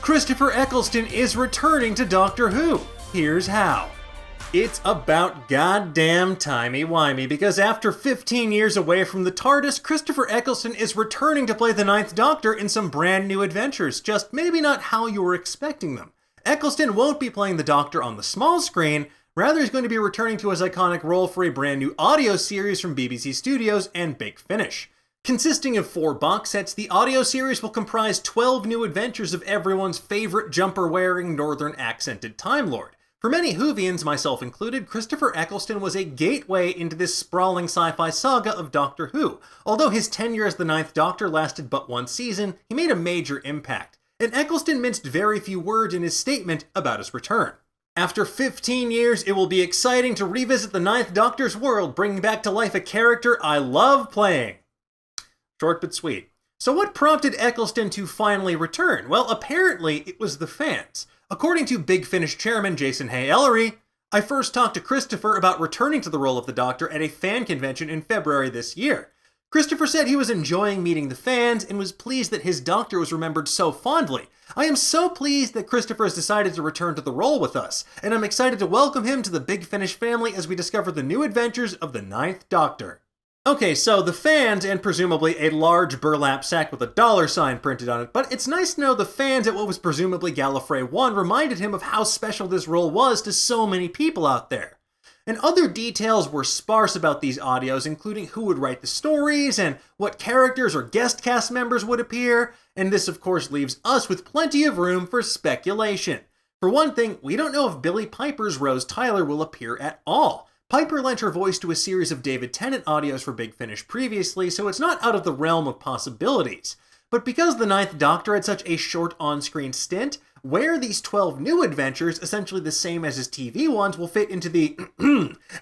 Christopher Eccleston is returning to Doctor Who. Here's how. It's about goddamn timey-wimey, because after 15 years away from the TARDIS, Christopher Eccleston is returning to play the Ninth Doctor in some brand new adventures, just maybe not how you were expecting them. Eccleston won't be playing the Doctor on the small screen, rather he's going to be returning to his iconic role for a brand new audio series from BBC Studios and Big Finish. Consisting of 4 box sets, the audio series will comprise 12 new adventures of everyone's favorite jumper-wearing, northern-accented Time Lord. For many Whovians, myself included, Christopher Eccleston was a gateway into this sprawling sci-fi saga of Doctor Who. Although his tenure as the Ninth Doctor lasted but 1 season, he made a major impact. And Eccleston minced very few words in his statement about his return. After 15 years, it will be exciting to revisit the Ninth Doctor's world, bringing back to life a character I love playing. Short but sweet. So what prompted Eccleston to finally return? Well, apparently it was the fans. According to Big Finish chairman Jason Hay-Ellery, I first talked to Christopher about returning to the role of the Doctor at a fan convention in February this year. Christopher said he was enjoying meeting the fans and was pleased that his Doctor was remembered so fondly. I am so pleased that Christopher has decided to return to the role with us, and I'm excited to welcome him to the Big Finish family as we discover the new adventures of the Ninth Doctor. Okay, so the fans, and presumably a large burlap sack with a $sign printed on it, but it's nice to know the fans at what was presumably Gallifrey 1 reminded him of how special this role was to so many people out there. And other details were sparse about these audios, including who would write the stories, and what characters or guest cast members would appear, and this of course leaves us with plenty of room for speculation. For one thing, we don't know if Billie Piper's Rose Tyler will appear at all. Piper lent her voice to a series of David Tennant audios for Big Finish previously, so it's not out of the realm of possibilities. But because the Ninth Doctor had such a short on-screen stint, where these 12 new adventures, essentially the same as his TV ones, will fit into the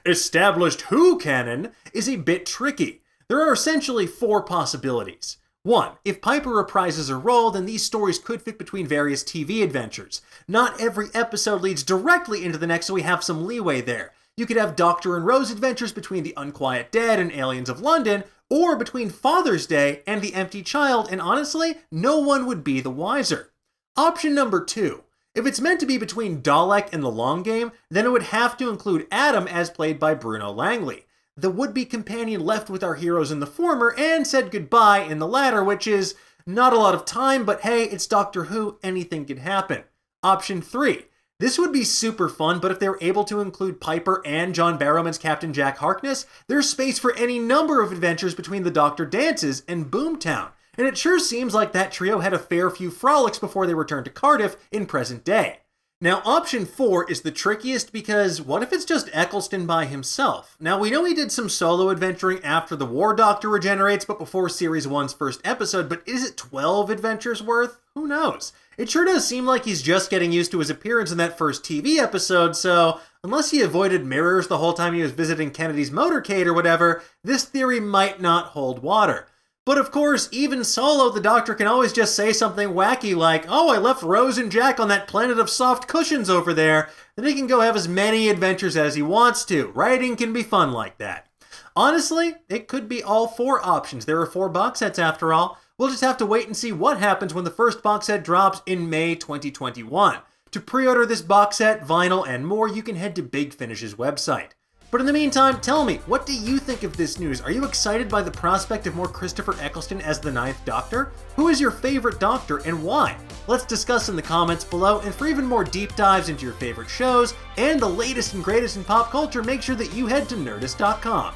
established Who canon is a bit tricky. There are essentially 4 possibilities. 1. If Piper reprises her role, then these stories could fit between various TV adventures. Not every episode leads directly into the next, so we have some leeway there. You could have Doctor and Rose adventures between the Unquiet Dead and Aliens of London, or between Father's Day and The Empty Child, and honestly, no one would be the wiser. Option number 2. If it's meant to be between Dalek and The Long Game, then it would have to include Adam as played by Bruno Langley, the would-be companion left with our heroes in the former and said goodbye in the latter, which is not a lot of time, but hey, it's Doctor Who, anything could happen. Option 3. This would be super fun, but if they were able to include Piper and John Barrowman's Captain Jack Harkness, there's space for any number of adventures between the Doctor dances and Boomtown. And it sure seems like that trio had a fair few frolics before they returned to Cardiff in present day. Now, option 4 is the trickiest because what if it's just Eccleston by himself? Now, we know he did some solo adventuring after the War Doctor regenerates, but before Series 1's first episode, but is it 12 adventures worth? Who knows? It sure does seem like he's just getting used to his appearance in that first TV episode, so unless he avoided mirrors the whole time he was visiting Kennedy's motorcade or whatever, this theory might not hold water. But of course, even solo, the Doctor can always just say something wacky like, oh, I left Rose and Jack on that planet of soft cushions over there. Then he can go have as many adventures as he wants to. Writing can be fun like that. Honestly, it could be all 4 options. There are 4 box sets after all. We'll just have to wait and see what happens when the first box set drops in May 2021. To pre-order this box set, vinyl, and more, you can head to Big Finish's website. But in the meantime, tell me, what do you think of this news? Are you excited by the prospect of more Christopher Eccleston as the Ninth Doctor? Who is your favorite Doctor and why? Let's discuss in the comments below, and for even more deep dives into your favorite shows and the latest and greatest in pop culture, make sure that you head to Nerdist.com.